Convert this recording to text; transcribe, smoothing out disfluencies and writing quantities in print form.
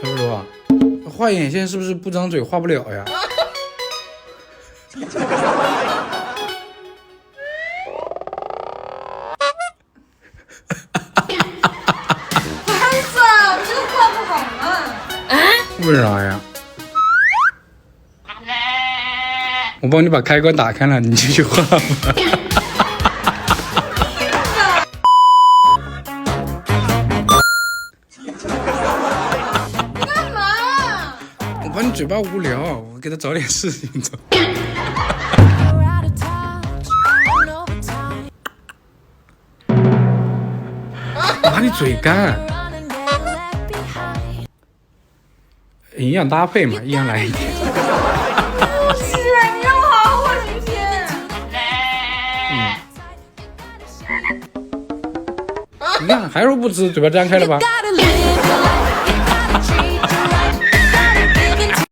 小耳朵，画眼线是不是不张嘴画不了呀？孩子，这个画不好吗？为啥呀？我帮你把开关打开了，你继续画吧。干嘛？我怕你嘴巴无聊，我给他找点事情做。我怕你嘴干。营养搭配嘛，一人来一点。不是，你让我好好画视频。你看还是不吃，嘴巴张开了吧？